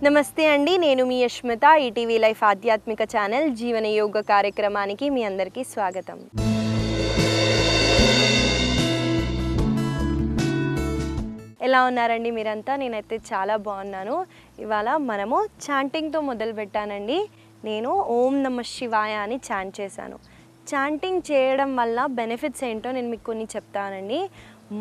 నమస్తే అండి. నేను మీ యష్మిత. ఈటీవీ లైఫ్ ఆధ్యాత్మిక ఛానల్ జీవన యోగ కార్యక్రమానికి మీ అందరికీ స్వాగతం. ఎలా ఉన్నారండి మీరంతా? నేనైతే చాలా బాగున్నాను. ఇవాళ మనము చాంటింగ్తో మొదలుపెట్టానండి. నేను ఓం నమః శివాయ అని చాంట్ చేశాను. చాంటింగ్ చేయడం వల్ల బెనిఫిట్స్ ఏంటో నేను మీకు కొన్ని చెప్తానండి.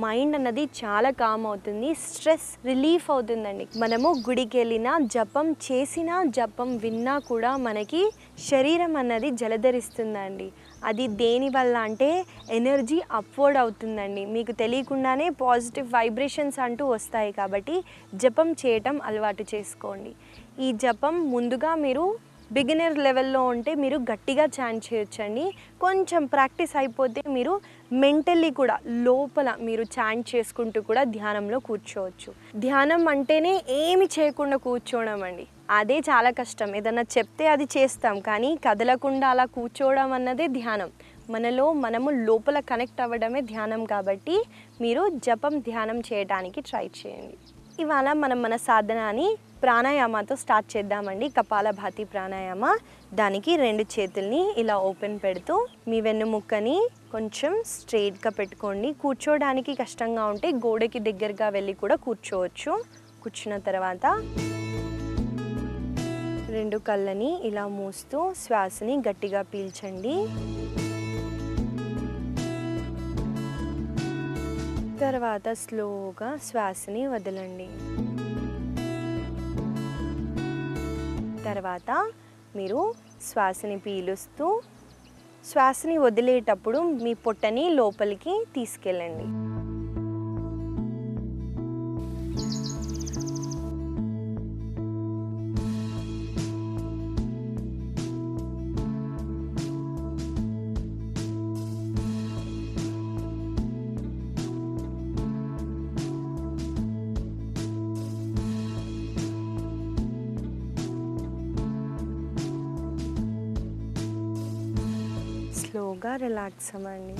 మైండ్ అన్నది చాలా కామ్ అవుతుంది, స్ట్రెస్ రిలీఫ్ అవుతుందండి. మనము గుడికి వెళ్ళినా, జపం చేసినా, జపం విన్నా కూడా మనకి శరీరం అన్నది జలధరిస్తుందండి. అది దేనివల్ల అంటే ఎనర్జీ అప్వర్డ్ అవుతుందండి. మీకు తెలియకుండానే పాజిటివ్ వైబ్రేషన్స్ అంటూ వస్తాయి. కాబట్టి జపం చేయటం అలవాటు చేసుకోండి. ఈ జపం ముందుగా మీరు బిగినర్ లెవెల్లో ఉంటే మీరు గట్టిగా చాంట్ చేయొచ్చండి. కొంచెం ప్రాక్టీస్ అయిపోతే మీరు మెంటల్లీ కూడా లోపల మీరు చాంట్ చేసుకుంటూ కూడా ధ్యానంలో కూర్చోవచ్చు. ధ్యానం అంటేనే ఏమి చేయకుండా కూర్చోవడం అండి. అదే చాలా కష్టం. ఏదన్నా చెప్తే అది చేస్తాం, కానీ కదలకుండా అలా కూర్చోవడం అన్నదే ధ్యానం. మనలో మనము లోపల కనెక్ట్ అవ్వడమే ధ్యానం. కాబట్టి మీరు జపం ధ్యానం చేయడానికి ట్రై చేయండి. ఇవాళ మనం మన సాధనాన్ని ప్రాణాయామాతో స్టార్ట్ చేద్దామండి. కపాలభాతి ప్రాణాయామ. దానికి 2 చేతుల్ని ఇలా ఓపెన్ పెడుతూ మీ వెన్నుముక్కని కొంచెం స్ట్రెయిట్గా పెట్టుకోండి. కూర్చోడానికి కష్టంగా ఉంటే గోడకి దగ్గరగా వెళ్ళి కూడా కూర్చోవచ్చు. కూర్చున్న తర్వాత 2 కళ్ళని ఇలా మూస్తూ శ్వాసని గట్టిగా పీల్చండి. తర్వాత స్లోగా శ్వాసని వదలండి. తర్వాత మీరు శ్వాసని పీలుస్తూ శ్వాసని వదిలేటప్పుడు మీ పొట్టని లోపలికి తీసుకెళ్ళండి. స్లోగా రిలాక్స్ అవ్వండి.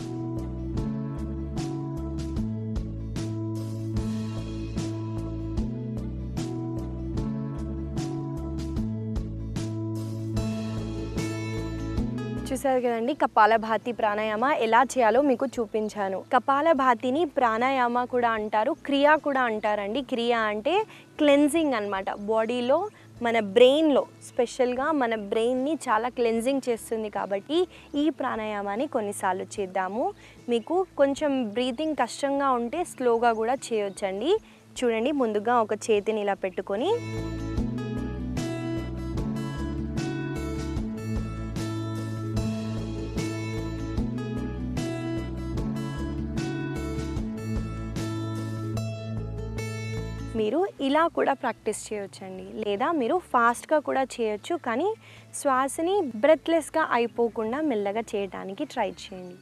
చూసారు కదండి, కపాలభాతి ప్రాణాయామ ఎలా చేయాలో మీకు చూపించాను. కపాలభాతిని ప్రాణాయామ కూడా అంటారు, క్రియ కూడా అంటారండి. క్రియ అంటే క్లెన్జింగ్ అన్నమాట. బాడీలో మన బ్రెయిన్లో స్పెషల్గా మన బ్రెయిన్ని చాలా క్లెన్జింగ్ చేస్తుంది. కాబట్టి ఈ ప్రాణాయామాన్ని కొన్నిసార్లు చేద్దాము. మీకు కొంచెం బ్రీతింగ్ కష్టంగా ఉంటే స్లోగా కూడా చేయొచ్చండి. చూడండి, ముందుగా ఒక చేతిని ఇలా పెట్టుకొని మీరు ఇలా కూడా ప్రాక్టీస్ చేయొచ్చండి. లేదా మీరు ఫాస్ట్గా కూడా చేయొచ్చు, కానీ శ్వాసని బ్రెత్లెస్గా అయిపోకుండా మెల్లగా చేయడానికి ట్రై చేయండి.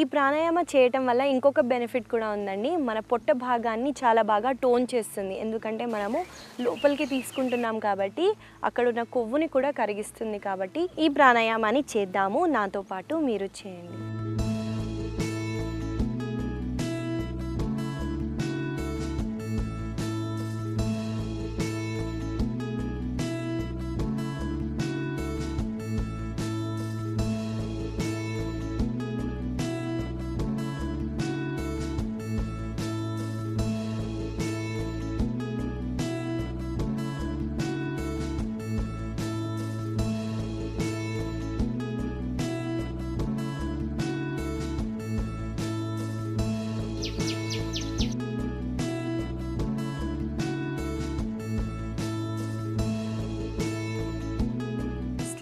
ఈ ప్రాణాయామ చేయటం వల్ల ఇంకొక బెనిఫిట్ కూడా ఉందండి. మన పొట్ట భాగాన్ని చాలా బాగా టోన్ చేస్తుంది. ఎందుకంటే మనము లోపలికి తీసుకుంటున్నాం కాబట్టి అక్కడ ఉన్న కొవ్వుని కూడా కరిగిస్తుంది. కాబట్టి ఈ ప్రాణాయామాన్ని చేద్దాము. నాతో పాటు మీరు చేయండి.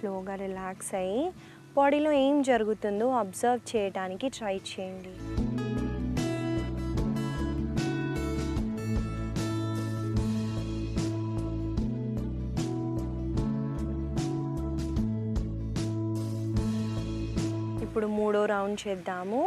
స్లోగా రిలాక్స్ అయ్యి బాడీలో ఏం జరుగుతుందో అబ్జర్వ్ చేయడానికి ట్రై చేయండి. ఇప్పుడు 3వ రౌండ్ చేద్దాము.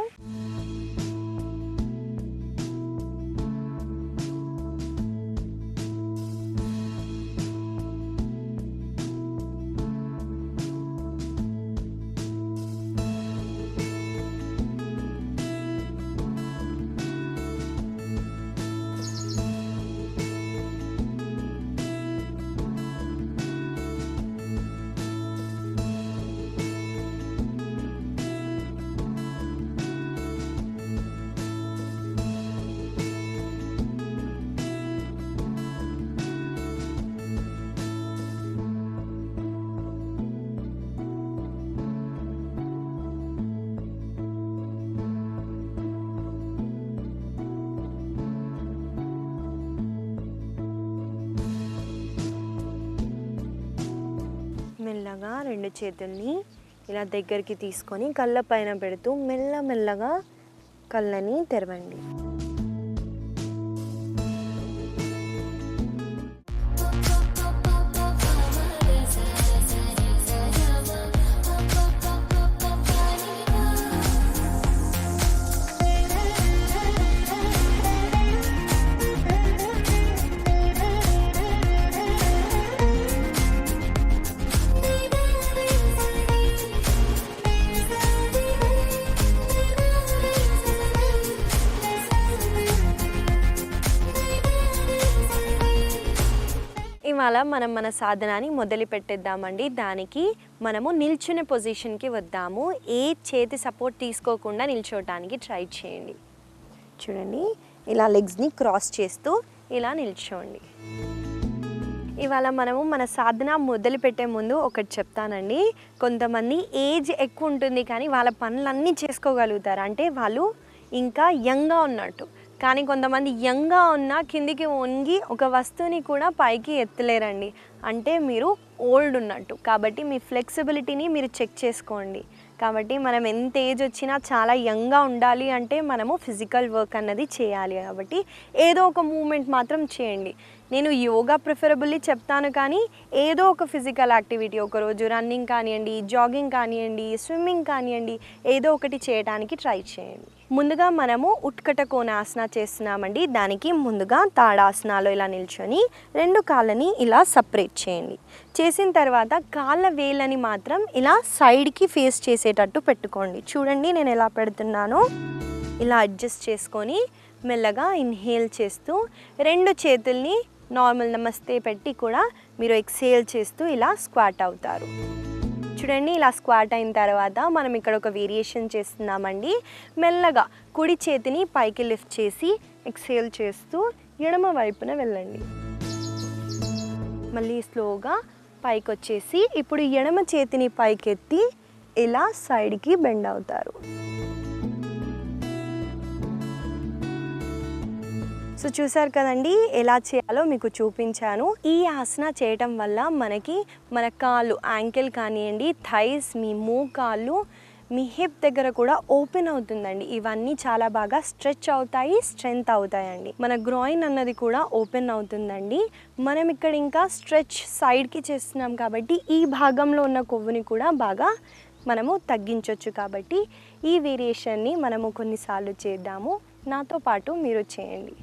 మెల్లగా రెండు చేతుల్ని ఇలా దగ్గరికి తీసుకొని కళ్ళ పైన పెడుతూ మెల్లమెల్లగా కళ్ళని తెరవండి. ఇవాళ మనం మన సాధనాన్ని మొదలు పెట్టేద్దామండి. దానికి మనము నిల్చునే పొజిషన్కి వద్దాము. ఏ చేతి సపోర్ట్ తీసుకోకుండా నిల్చోవటానికి ట్రై చేయండి. చూడండి, ఇలా లెగ్స్ని క్రాస్ చేస్తూ ఇలా నిల్చోండి. ఇవాళ మనము మన సాధన మొదలు పెట్టే ముందు ఒకటి చెప్తానండి. కొంతమంది ఏజ్ ఎక్కువ ఉంటుంది కానీ వాళ్ళ పనులన్నీ చేసుకోగలుగుతారు, అంటే వాళ్ళు ఇంకా యంగ్గా ఉన్నట్టు. కానీ కొంతమంది యంగ్గా ఉన్న కిందికి వంగి ఒక వస్తువుని కూడా పైకి ఎత్తలేరండి, అంటే మీరు ఓల్డ్ ఉన్నట్టు. కాబట్టి మీ ఫ్లెక్సిబిలిటీని మీరు చెక్ చేసుకోండి. కాబట్టి మనం ఎంత ఏజ్ వచ్చినా చాలా యంగ్గా ఉండాలి అంటే మనము ఫిజికల్ వర్క్ అన్నది చేయాలి. కాబట్టి ఏదో ఒక మూమెంట్ మాత్రం చేయండి. నేను యోగా ప్రిఫరబుల్లీ చెప్తాను, కానీ ఏదో ఒక ఫిజికల్ యాక్టివిటీ, ఒకరోజు రన్నింగ్ కానివ్వండి, జాగింగ్ కానివ్వండి, స్విమ్మింగ్ కానివ్వండి, ఏదో ఒకటి చేయడానికి ట్రై చేయండి. ముందుగా మనము ఉత్కట కోణాసన చేస్తున్నామండి. దానికి ముందుగా తాడాసనాలో ఇలా నిల్చొని రెండు కాళ్ళని ఇలా సపరేట్ చేయండి. చేసిన తర్వాత కాళ్ళ వేళ్ళని మాత్రం ఇలా సైడ్కి ఫేస్ చేసేటట్టు పెట్టుకోండి. చూడండి నేను ఎలా పెడుతున్నానో. ఇలా అడ్జస్ట్ చేసుకొని మెల్లగా ఇన్హేల్ చేస్తూ రెండు చేతుల్ని నార్మల్ నమస్తే పెట్టి కూడా మీరు ఎక్సేల్ చేస్తూ ఇలా స్క్వాట్ అవుతారు. చూడండి, ఇలా స్క్వాట్ అయిన తర్వాత మనం ఇక్కడ ఒక వేరియేషన్ చేస్తున్నామండి. మెల్లగా కుడి చేతిని పైకి లిఫ్ట్ చేసి ఎక్సేల్ చేస్తూ ఎడమ వైపున వెళ్ళండి. మళ్ళీ స్లోగా పైకి వచ్చేసి ఇప్పుడు ఎడమ చేతిని పైకెత్తి ఇలా సైడ్కి బెండ్ అవుతారు. సో చూసారు కదండి, ఎలా చేయాలో మీకు చూపించాను. ఈ ఆసన చేయటం వల్ల మనకి మన కాళ్ళు, యాంకిల్ కానివ్వండి, థైస్, మీ మోకాళ్ళు, మీ హిప్ దగ్గర కూడా ఓపెన్ అవుతుందండి. ఇవన్నీ చాలా బాగా స్ట్రెచ్ అవుతాయి, స్ట్రెంగ్త్ అవుతాయండి. మన గ్రాయిన్ అన్నది కూడా ఓపెన్ అవుతుందండి. మనం ఇక్కడ ఇంకా స్ట్రెచ్ సైడ్కి చేస్తున్నాం కాబట్టి ఈ భాగంలో ఉన్న కొవ్వుని కూడా బాగా మనము తగ్గించవచ్చు. కాబట్టి ఈ వేరియేషన్ని మనము కొన్నిసార్లు చేద్దాము. నాతో పాటు మీరు చేయండి.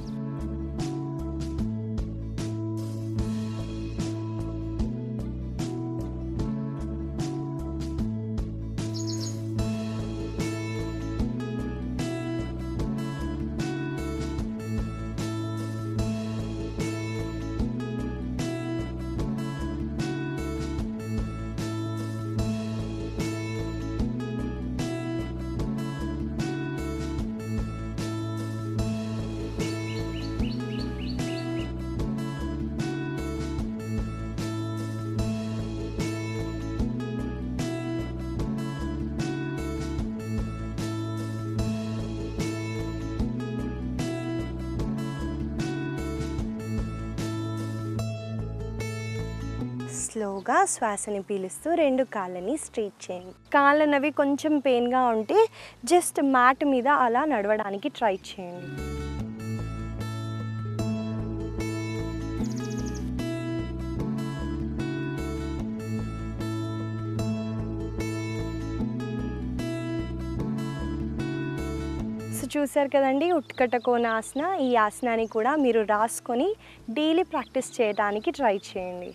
స్లోగా శ్వాసని పీలుస్తూ రెండు కాళ్ళని స్ట్రెయిట్ చేయండి. కాళ్ళనవి కొంచెం పెయిన్గా ఉంటే జస్ట్ మ్యాట్ మీద అలా నడవడానికి ట్రై చేయండి. సో చూసారు కదండి, ఉత్కట కోణాసన. ఈ ఆసనాన్ని కూడా మీరు రాసుకొని డైలీ ప్రాక్టీస్ చేయడానికి ట్రై చేయండి.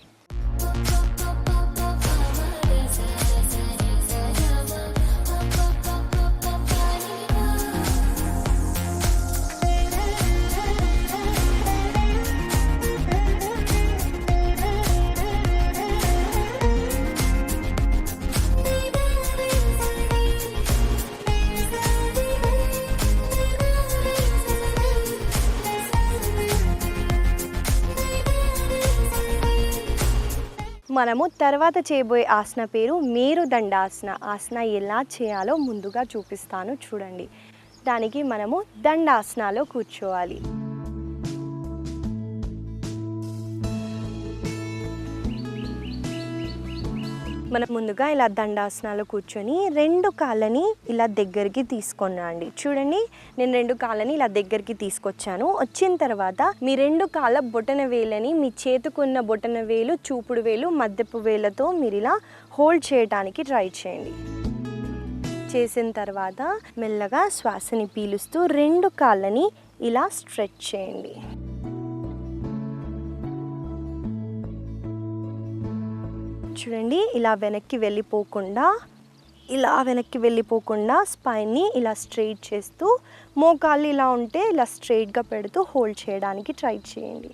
మనము తర్వాత చేయబోయే ఆసన పేరు మేరుదండాసన. ఆసన ఎలా చేయాలో ముందుగా చూపిస్తాను చూడండి. దానికి మనము దండాసనాలో కూర్చోవాలి. మనం ముందుగా ఇలా దండాసనాలు కూర్చొని 2 కాళ్ళని ఇలా దగ్గరికి తీసుకున్నాండి. చూడండి, నేను 2 కాళ్ళని ఇలా దగ్గరికి తీసుకొచ్చాను. వచ్చిన తర్వాత మీ 2 కాళ్ళ బొటన వేలని మీ చేతుకున్న బొటన వేలు, చూపుడు వేలు, మధ్యపు వేలతో మీరు ఇలా హోల్డ్ చేయడానికి ట్రై చేయండి. చేసిన తర్వాత మెల్లగా శ్వాసని పీలుస్తూ 2 కాళ్ళని ఇలా స్ట్రెచ్ చేయండి. చూడండి, ఇలా వెనక్కి వెళ్ళిపోకుండా స్పైన్ని ఇలా స్ట్రెయిట్ చేస్తూ మోకాళ్ళు ఇలా ఉంటే ఇలా స్ట్రెయిట్గా పెడుతూ హోల్డ్ చేయడానికి ట్రై చేయండి.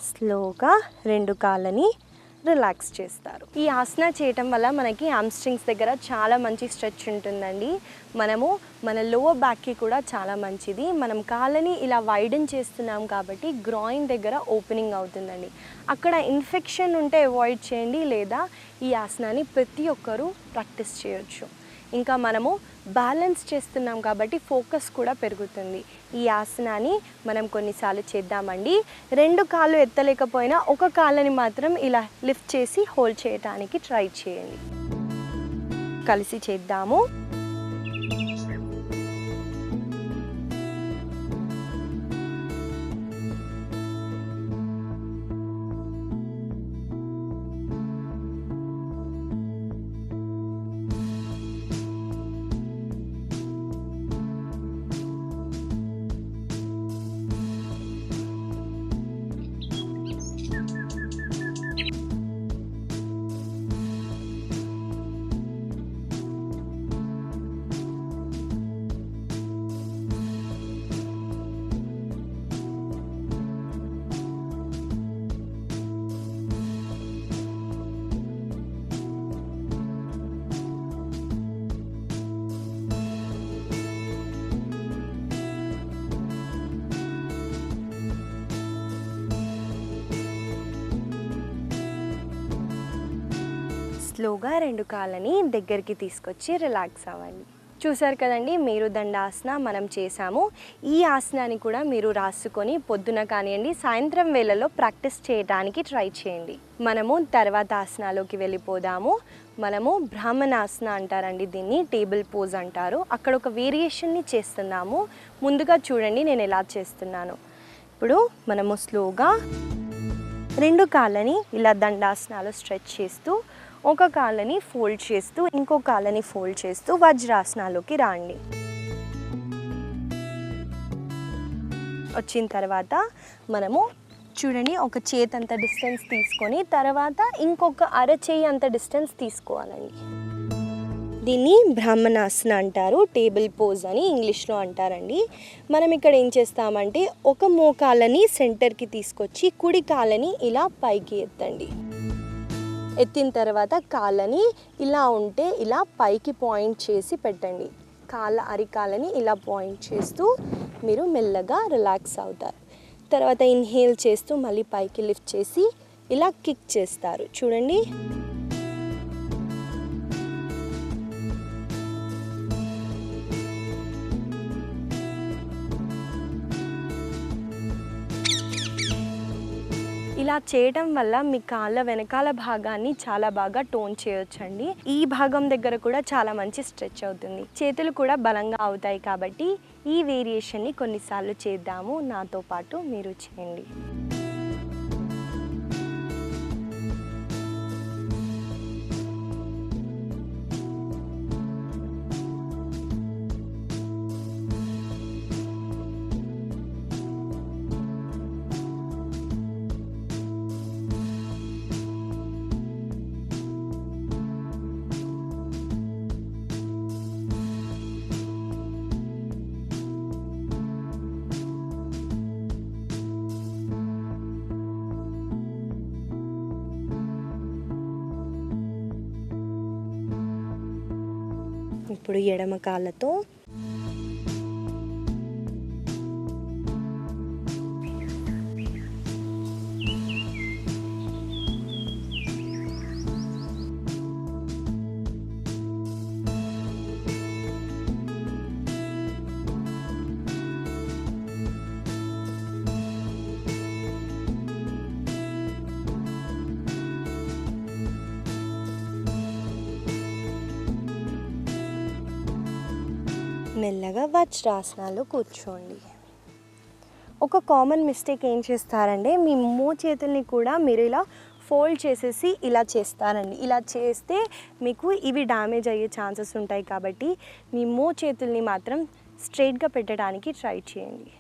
స్లోగా 2 కాళ్ళని రిలాక్స్ చేస్తారు. ఈ ఆసన చేయటం వల్ల మనకి హామ్స్ట్రింగ్స్ దగ్గర చాలా మంచి స్ట్రెచ్ ఉంటుందండి. మన లోవర్ బ్యాక్కి కూడా చాలా మంచిది. మనం కాళ్ళని ఇలా వైడెన్ చేస్తున్నాం కాబట్టి గ్రాయిన్ దగ్గర ఓపెనింగ్ అవుతుందండి. అక్కడ ఇన్ఫెక్షన్ ఉంటే అవాయిడ్ చేయండి, లేదా ఈ ఆసనాన్ని ప్రతి ఒక్కరూ ప్రాక్టీస్ చేయొచ్చు. ఇంకా మనము బ్యాలెన్స్ చేస్తున్నాం కాబట్టి ఫోకస్ కూడా పెరుగుతుంది. ఈ ఆసనాన్ని మనం కొన్నిసార్లు చేద్దామండి. 2 కాళ్ళు ఎత్తలేకపోయినా ఒక కాళ్ళని మాత్రం ఇలా లిఫ్ట్ చేసి హోల్డ్ చేయడానికి ట్రై చేయండి. కలిసి చేద్దాము. స్లోగా 2 కాళ్ళని దగ్గరికి తీసుకొచ్చి రిలాక్స్ అవ్వండి. చూసారు కదండి, మీరు దండాసన మనం చేసాము. ఈ ఆసనాన్ని కూడా మీరు రాసుకొని పొద్దున కానివ్వండి, సాయంత్రం వేళల్లో ప్రాక్టీస్ చేయడానికి ట్రై చేయండి. మనము తర్వాత ఆసనాలోకి వెళ్ళిపోదాము. మనము బ్రాహ్మణాసన అంటారండి, దీన్ని టేబుల్ పోజ్ అంటారు. అక్కడ ఒక వేరియేషన్ని చేస్తున్నాము. ముందుగా చూడండి నేను ఎలా చేస్తున్నాను. ఇప్పుడు మనము స్లోగా 2 కాళ్ళని ఇలా దండాసనాలు స్ట్రెచ్ చేస్తూ, ఒక కాళ్ళని ఫోల్డ్ చేస్తూ, ఇంకో కాళ్ళని ఫోల్డ్ చేస్తూ వజ్రాసనాలోకి రండి. వచ్చిన తర్వాత మనము చూడండి, ఒక చేతి అంత డిస్టెన్స్ తీసుకొని తర్వాత ఇంకొక అరచేయి అంత డిస్టెన్స్ తీసుకోవాలండి. దీన్ని బ్రాహ్మణాసన అంటారు, టేబుల్ పోజ్ అని ఇంగ్లీష్లో అంటారండి. మనం ఇక్కడ ఏం చేస్తామంటే ఒక మోకాళ్ళని సెంటర్కి తీసుకొచ్చి కుడి కాళ్ళని ఇలా పైకి ఎత్తండి. ఎత్తిన తర్వాత కాళ్ళని ఇలా ఉంటే ఇలా పైకి పాయింట్ చేసి పెట్టండి. అరికాళ్ళని ఇలా పాయింట్ చేస్తూ మీరు మెల్లగా రిలాక్స్ అవుతారు. తర్వాత ఇన్హేల్ చేస్తూ మళ్ళీ పైకి లిఫ్ట్ చేసి ఇలా కిక్ చేస్తారు. చూడండి, ఇలా చేయడం వల్ల మీ కాళ్ళ వెనకాల భాగాన్ని చాలా బాగా టోన్ చేయొచ్చండి. ఈ భాగం దగ్గర కూడా చాలా మంచి స్ట్రెచ్ అవుతుంది. చేతులు కూడా బలంగా అవుతాయి. కాబట్టి ఈ వేరియేషన్ని కొన్నిసార్లు చేద్దాము. నాతో పాటు మీరు చేయండి. ఇప్పుడు ఎడమ కాళ్ళతో మెల్లగా వజ్రాసనాలు కూర్చోండి. ఒక కామన్ మిస్టేక్ ఏం చేస్తారంటే మీ చేతుల్ని కూడా మీరు ఇలా ఫోల్డ్ చేసేసి ఇలా చేస్తారండి. ఇలా చేస్తే మీకు ఇవి డ్యామేజ్ అయ్యే ఛాన్సెస్ ఉంటాయి కాబట్టి మీ చేతుల్ని మాత్రం స్ట్రైట్గా పెట్టడానికి ట్రై చేయండి.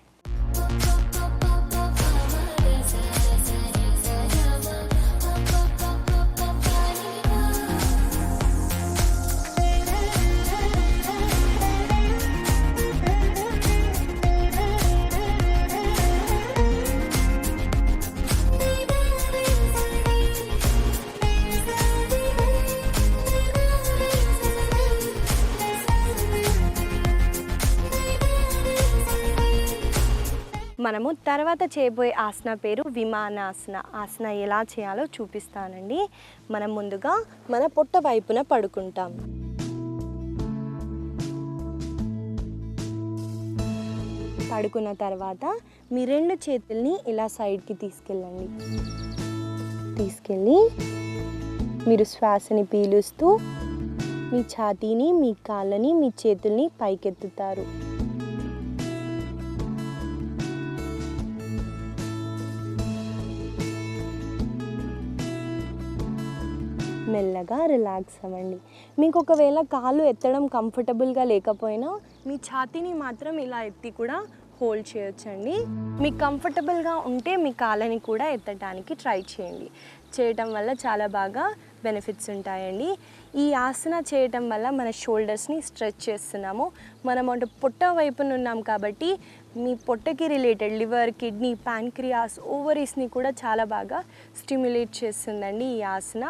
మనము తర్వాత చేయబోయే ఆసన పేరు విమానాసన. ఆసన ఎలా చేయాలో చూపిస్తానండి. మనం ముందుగా మన పొట్ట వైపున పడుకుంటాం. పడుకున్న తర్వాత మీ 2 చేతుల్ని ఇలా సైడ్కి తీసుకెళ్ళండి. తీసుకెళ్ళి మీరు శ్వాసని పీలుస్తూ మీ ఛాతీని, మీ కాళ్ళని, మీ చేతుల్ని పైకెత్తుతారు. మెల్లగా రిలాక్స్ అవ్వండి. మీకు ఒకవేళ కాళ్ళు ఎత్తడం కంఫర్టబుల్గా లేకపోయినా మీ ఛాతీని మాత్రం ఇలా ఎత్తి కూడా హోల్డ్ చేయొచ్చండి. మీకు కంఫర్టబుల్గా ఉంటే మీ కాళ్ళని కూడా ఎత్తడానికి ట్రై చేయండి. చేయటం వల్ల చాలా బాగా బెనిఫిట్స్ ఉంటాయండి. ఈ ఆసన చేయటం వల్ల మన షోల్డర్స్ని స్ట్రెచ్ చేస్తున్నాము. మనం అంటే పొట్ట వైపున ఉన్నాం కాబట్టి మీ పొట్టకి రిలేటెడ్ లివర్, కిడ్నీ, ప్యాంక్రియాస్, ఓవరీస్ని కూడా చాలా బాగా స్టిమ్యులేట్ చేస్తుందండి ఈ ఆసన.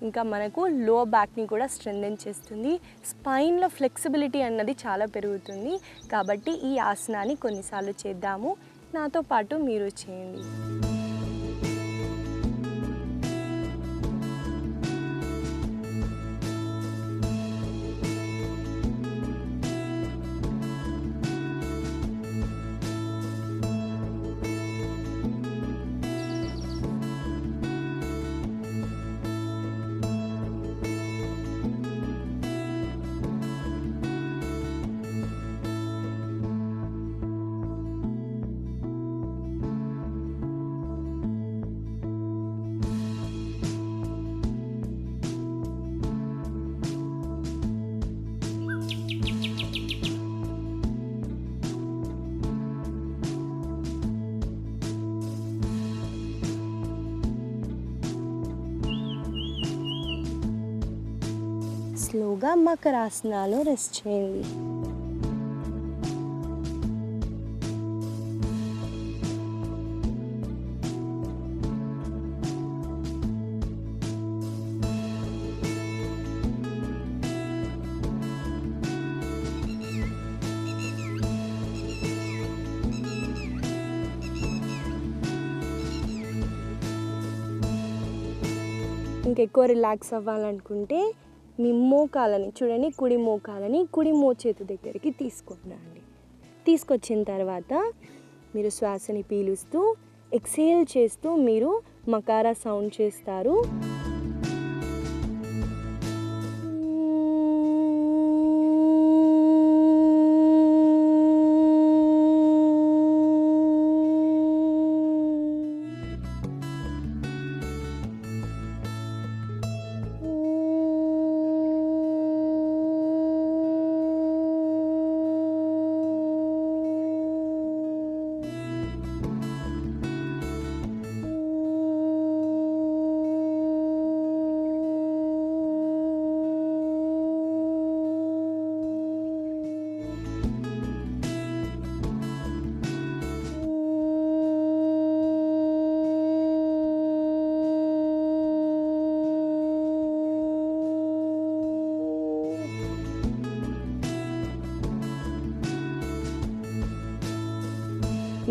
ఇంకా మనకు లో బ్యాక్ని కూడా స్ట్రెంథెన్ చేస్తుంది. స్పైన్లో ఫ్లెక్సిబిలిటీ అన్నది చాలా పెరుగుతుంది. కాబట్టి ఈ ఆసనాన్ని కొన్నిసార్లు చేద్దాము. నాతో పాటు మీరు చేయండి. స్లోగా మకరాసనాలో రెస్ట్ చేయండి. ఇంకెక్కువ రిలాక్స్ అవ్వాలనుకుంటే మీ మోకాలని చూడండి, కుడి మోకాలని కుడి మోచేతి దగ్గరికి తీసుకురండి. తీసుకొచ్చిన తర్వాత మీరు శ్వాసని పీలుస్తూ ఎక్సేల్ చేస్తూ మీరు మకారా సౌండ్ చేస్తారు.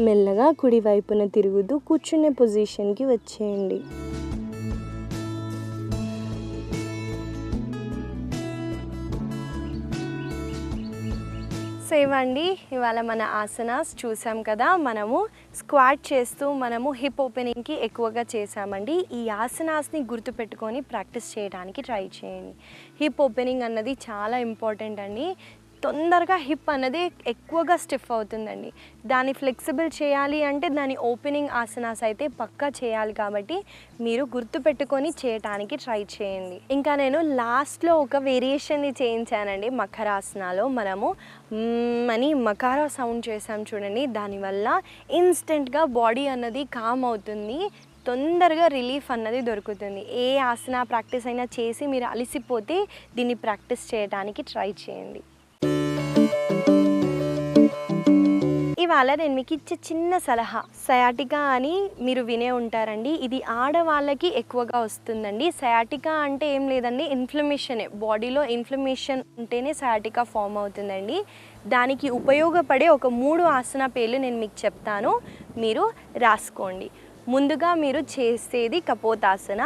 మెల్లగా కుడి వైపున తిరుగుతూ కూర్చునే పొజిషన్కి వచ్చేయండి. సేమ్ అండి. ఇవాళ మన ఆసనాస్ చూసాం కదా. మనము స్క్వాట్ చేస్తూ మనము హిప్ ఓపెనింగ్కి ఎక్కువగా చేసామండి. ఈ ఆసనాస్ని గుర్తుపెట్టుకొని ప్రాక్టీస్ చేయడానికి ట్రై చేయండి. హిప్ ఓపెనింగ్ అన్నది చాలా ఇంపార్టెంట్ అండి. తొందరగా హిప్ అనేది ఎక్కువగా స్టిఫ్ అవుతుందండి. దాన్ని ఫ్లెక్సిబుల్ చేయాలి అంటే దాని ఓపెనింగ్ ఆసనాస్ అయితే పక్కా చేయాలి. కాబట్టి మీరు గుర్తుపెట్టుకొని చేయటానికి ట్రై చేయండి. ఇంకా నేను లాస్ట్లో ఒక వేరియేషన్ని చేయించానండి. మకరాసనాలో మనము అని మకారా సౌండ్ చేసాం చూడండి. దానివల్ల ఇన్స్టెంట్గా బాడీ అన్నది కామ్ అవుతుంది, తొందరగా రిలీఫ్ అన్నది దొరుకుతుంది. ఏ ఆసన ప్రాక్టీస్ అయినా చేసి మీరు అలసిపోతే దీన్ని ప్రాక్టీస్ చేయడానికి ట్రై చేయండి. ఇవాళ నేను మీకు ఇచ్చే చిన్న సలహా, సయాటికా అని మీరు వినే ఉంటారండి. ఇది ఆడవాళ్ళకి ఎక్కువగా వస్తుందండి. సయాటికా అంటే ఏం లేదండి, ఇన్ఫ్లమేషనే. బాడీలో ఇన్ఫ్లమేషన్ ఉంటేనే సయాటికా ఫామ్ అవుతుందండి. దానికి ఉపయోగపడే ఒక 3 ఆసన పేర్లు నేను మీకు చెప్తాను, మీరు రాసుకోండి. ముందుగా మీరు చేసేది కపోతాసన.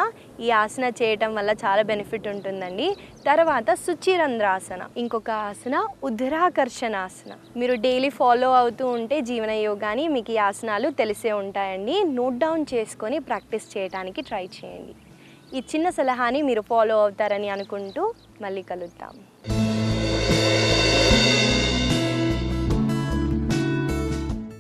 ఈ ఆసన చేయటం వల్ల చాలా బెనిఫిట్ ఉంటుందండి. తర్వాత శుచిరంధ్రాసన. ఇంకొక ఆసన ఉదరాకర్షణాసన. మీరు డైలీ ఫాలో అవుతూ ఉంటే జీవన యోగాని మీకు ఈ ఆసనాలు తెలిసే ఉంటాయండి. నోట్ డౌన్ చేసుకొని ప్రాక్టీస్ చేయడానికి ట్రై చేయండి. ఈ చిన్న సలహాని మీరు ఫాలో అవుతారని అనుకుంటూ మళ్ళీ కలుద్దాం.